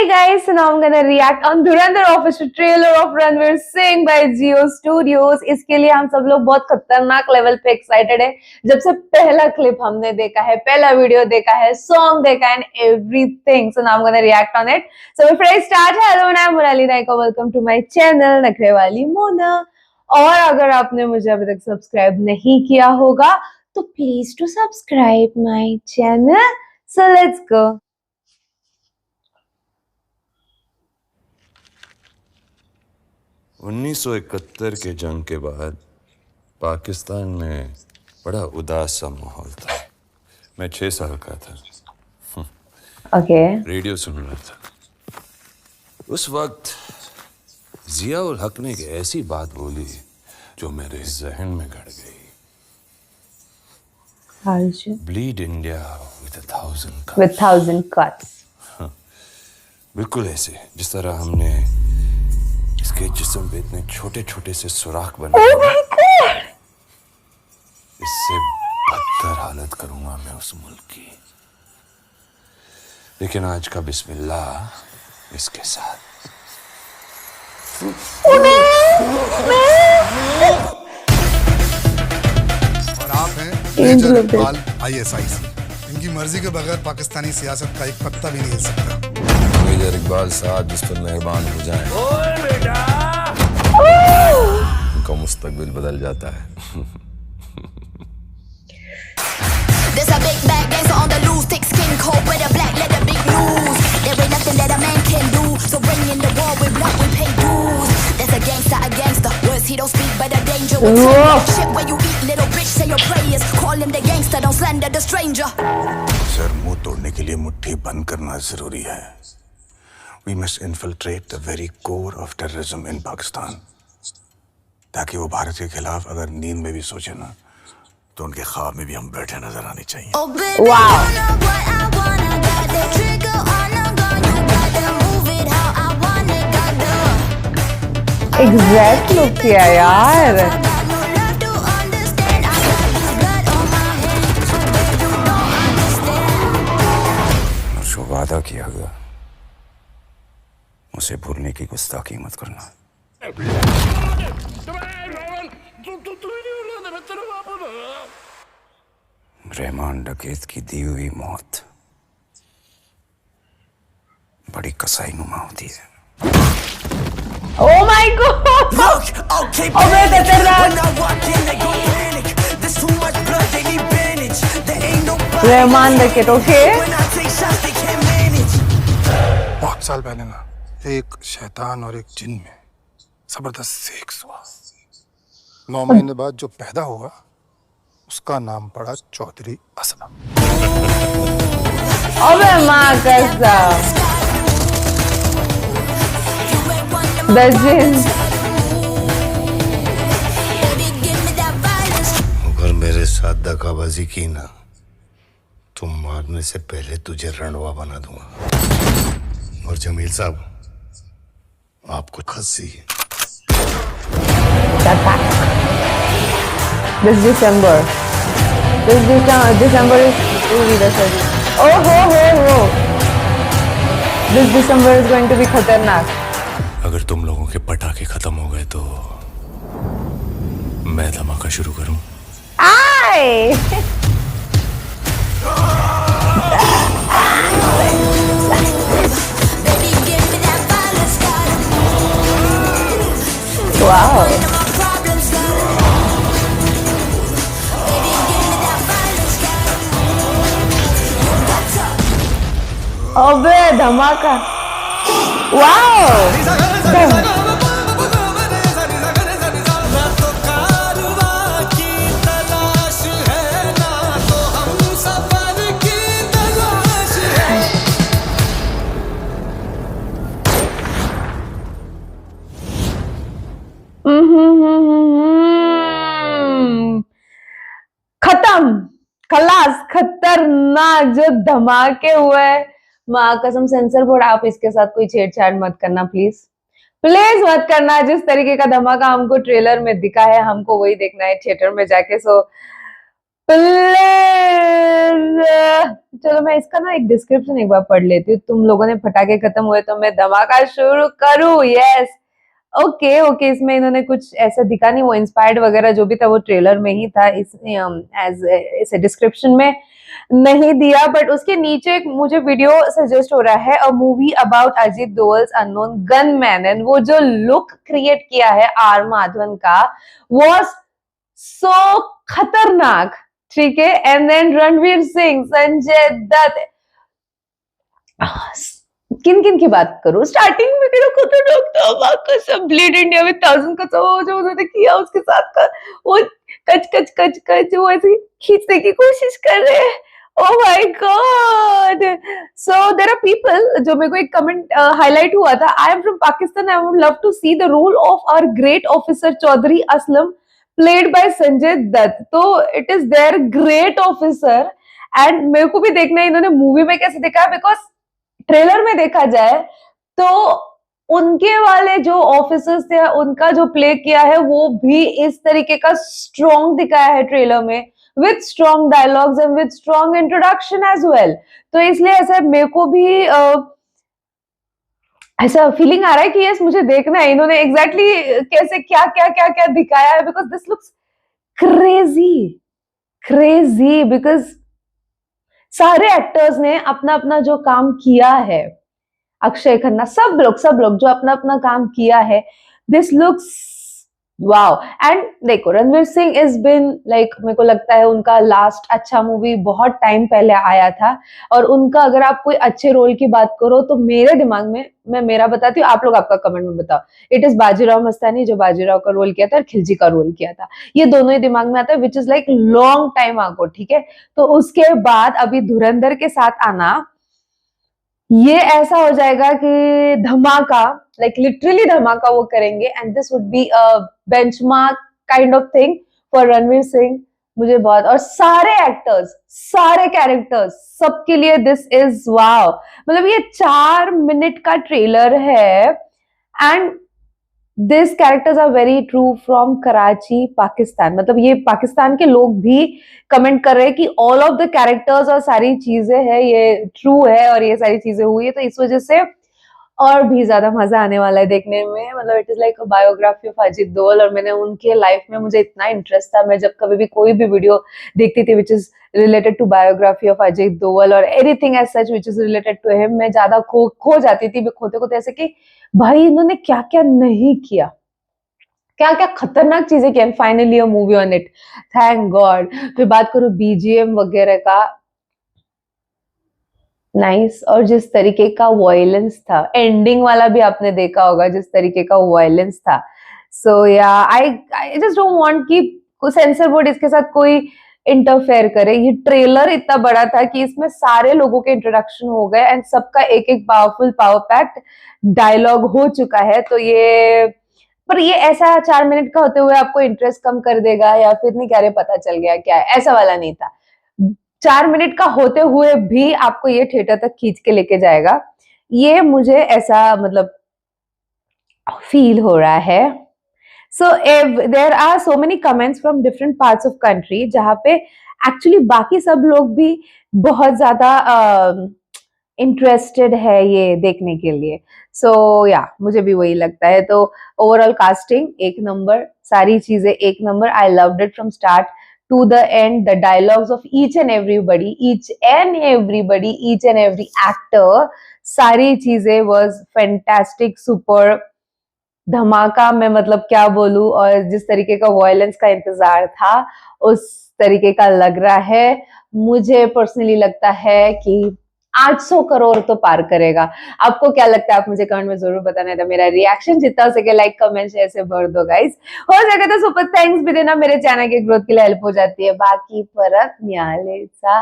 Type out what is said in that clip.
guys, so now I'm gonna react on Dhurandhar official trailer of Ranveer Singh by Jio Studios. इसके लिए हम सब लोग बहुत खतरनाक लेवल पे एक्साइटेड है। जब से पहला क्लिप हमने देखा है, पहला वीडियो देखा है, सॉन्ग देखा है, and everything. So now I'm gonna react on it. So before I start, hello, I'm Monali Naika. Welcome to my channel नखरे वाली मोना। और अगर आपने मुझे अभी तक सब्सक्राइब नहीं किया होगा, तो please to subscribe my channel. So let's go. 1971 के जंग के बाद पाकिस्तान में बड़ा उदास सा माहौल था। मैं 6 साल का था। ओके। रेडियो सुन रहा था। उस वक्त जिया उल हक ने एक ऐसी बात बोली जो मेरे जहन में गड़ गई। Bleed India with 1,000 cuts. बिल्कुल ऐसे जिस तरह हमने इसके जिस्म पे इतने छोटे छोटे से सुराख बनाए। इससे बदतर हालत करूंगा मैं उस मुल्क की। लेकिन आज का बिस्मिल्लाह इसके साथ। और आप हैं मेजर इकबाल ISIC। इनकी मर्जी के बगैर पाकिस्तानी सियासत का एक पत्ता भी नहीं हिल सकता। मेजर इकबाल साहब जिस पर मेहरबान हो जाएं, उनका मुस्तकबिल बदल जाता है। There's a big bad gangster on the loose, thick skin coat with a black leather, big news. There ain't nothing that a man can do, so bring in the war with blood, we pay dues. There's a gangster. Words he don't speak, but a danger will tell you. Shit where you eat, little bitch, say your prayers. Call him the gangster, don't slander the stranger. Sir, मुंह तोड़ने के लिए मुट्ठी बंद करना जरूरी है। We must infiltrate the very core of terrorism in Pakistan. ताकि वो भारत के खिलाफ अगर नींद में भी सोचे ना, तो उनके ख्वाब में भी हम बैठे नजर आने चाहिए। Oh baby, Wow. you know what I wanna, got the trigger on the gun, you gotta move it how I want it, gotta. Exact look किया यार। I got no love to understand, I got this blood on my hands, so baby you don't understand. उसको वादा किया गया, उसे भूलने की गुस्ताखी मत करना। रहमान डकैत की दी हुई मौत बड़ी कसाईनुमा होती है। Oh my God! अबे खतरनाक। रहमान डकैत, ओके। बहुत साल पहले ना, एक शैतान और एक जिन में जबरदस्त सेक्स हुआ। 9 महीने बाद जो पैदा हुआ, उसका नाम पड़ा चौधरी असलम। अबे माँ कसम। अगर मेरे साथ दगाबाजी की ना, तो मारने से पहले तुझे रणवा बना दूंगा। और जमील साहब, आपको खस्सी। This December is really the study. Oh. This December is going to be खतरनाक. अगर तुम लोगों के पटाखे खत्म हो गए तो मैं धमाका शुरू करूं। आए वाओ। अबे धमाका, वाओ। खत्म, खलास, खतरनाक जो धमाके हुए। माँ कसम, सेंसर बोर्ड आप इसके साथ कोई छेड़छाड़ मत करना प्लीज मत करना। जिस तरीके का धमाका हमको ट्रेलर में दिखा है, हमको वही देखना है थिएटर में जाके। सो चलो मैं इसका ना एक डिस्क्रिप्शन एक बार पढ़ लेती हूँ। तुम लोगों ने पटाखे खत्म हुए तो मैं धमाका शुरू करूँ। यस, ओके ओके, इसमें इन्होंने कुछ ऐसा दिखा नहीं, वो इंस्पायर्ड वगैरह जो भी था वो ट्रेलर में ही था, एज इसे डिस्क्रिप्शन में नहीं दिया। बट उसके नीचे एक मुझे वीडियो सजेस्ट हो रहा है, a movie about Ajit Doval's unknown gunman, and वो जो लुक क्रिएट किया है आर माधवन का वॉज सो खतरनाक, ठीक है। एंड देन रणवीर सिंह, संजय दत्त, किन किन की बात करूं, स्टार्टिंग में मेरा खतरनाक था, बाकी सब ब्लीड इंडिया में 1000 का जो उन्होंने किया उसके साथ का वो कच कच कच कच वो ऐसे खींचने की कोशिश कर रहे हैं। Oh my God! So there are people, जो मेरे को एक कमेंट हाईलाइट हुआ था, I am from Pakistan, I would love to see the role of our great officer Chaudhary Aslam played by Sanjay Dutt. तो it is their great officer and मेरे को भी देखना है इन्होंने मूवी में कैसे देखा है, बिकॉज ट्रेलर में देखा जाए तो उनके वाले जो ऑफिसर्स थे उनका जो प्ले किया है वो भी इस तरीके का स्ट्रॉन्ग दिखाया है ट्रेलर में, with strong dialogues and with strong introduction as well. तो इसलिए ऐसा मेरे को भी ऐसा फीलिंग आ रहा है कि यस मुझे देखना है इन्होंने एग्जैक्टली कैसे क्या क्या क्या क्या दिखाया है, because this looks crazy crazy, because सारे एक्टर्स ने अपना अपना जो काम किया है, अक्षय खन्ना, सब लोग जो अपना अपना काम किया है, दिस लुक्स वाओ। एंड देखो Ranveer Singh is been like, मेरे को लगता है उनका लास्ट अच्छा मूवी बहुत टाइम पहले आया था, और उनका अगर आप कोई अच्छे रोल की बात करो तो मेरे दिमाग में, मैं मेरा बताती हूँ, आप लोग आपका कमेंट में बताओ, इट इज बाजीराव मस्तानी जो बाजीराव का रोल किया था और खिलजी का रोल किया था, ये दोनों ही दिमाग में आता है, which is like long time आगो, ठीक है। तो उसके बाद अभी धुरंधर के साथ आना, ये ऐसा हो जाएगा कि धमाका, लाइक लिटरली धमाका वो करेंगे, and this would be a benchmark kind of thing for Ranveer Singh. मुझे बहुत, और सारे एक्टर्स, सारे कैरेक्टर्स, सबके लिए दिस इज वाव। मतलब ये 4 मिनट का ट्रेलर है and this characters are very true from Karachi Pakistan. मतलब ये पाकिस्तान के लोग भी कमेंट कर रहे हैं कि ऑल ऑफ द कैरेक्टर्स और सारी चीजें है ये ट्रू है और ये सारी चीजें हुई है, तो इस वजह से और भी ज्यादा मजा आने वाला है देखने में। मतलब it is like a biography of Ajit Doval, और मैंने उनके लाइफ में मुझे इतना इंटरेस्ट था, मैं जब कभी भी कोई भी वीडियो देखती थी which is related to biography of Ajit Doval और anything as such which is related to him, मैं ज्यादा खो जाती थी, खोते खोते ऐसे कि भाई इन्होंने क्या क्या नहीं किया, क्या क्या खतरनाक चीजें की, and finally a movie on it, thank God. फिर बात करूं बीजीएम वगैरह का, नाइस। और जिस तरीके का वायलेंस था, एंडिंग वाला भी आपने देखा होगा जिस तरीके का वायलेंस था। सो या आई जस्ट डोंट वांट कि सेंसर बोर्ड इसके साथ कोई इंटरफेयर करे। ये ट्रेलर इतना बड़ा था कि इसमें सारे लोगों के इंट्रोडक्शन हो गए एंड सबका एक एक पावरफुल पावर पैक्ड डायलॉग हो चुका है। तो ये, पर ये ऐसा 4 मिनट का होते हुए आपको इंटरेस्ट कम कर देगा या फिर नहीं क्या रे पता चल गया क्या है, ऐसा वाला नहीं था। 4 मिनट का होते हुए भी आपको ये थिएटर तक खींच के लेके जाएगा, ये मुझे ऐसा मतलब फील हो रहा है। So there are so many comments from different parts of country जहां पे एक्चुअली बाकी सब लोग भी बहुत ज्यादा इंटरेस्टेड है ये देखने के लिए। सो या मुझे भी वही लगता है। तो ओवरऑल कास्टिंग एक नंबर, सारी चीजें एक number, I loved it from start to the end, the dialogues of each and everybody, each and every actor, सारी चीजें was fantastic, super धमाका। मैं मतलब क्या बोलूं, और जिस तरीके का वायलेंस का इंतजार था उस तरीके का लग रहा है। मुझे पर्सनली लगता है कि 800 करोड़ तो पार करेगा। आपको क्या लगता है आप मुझे कमेंट में जरूर बताना था। मेरा रिएक्शन जितना हो सके लाइक कमेंट शेयर से भर दो गाइस। हो सके तो सुपर थैंक्स भी देना, मेरे चैनल के ग्रोथ के लिए हेल्प हो जाती है। बाकी परत न्यालेचा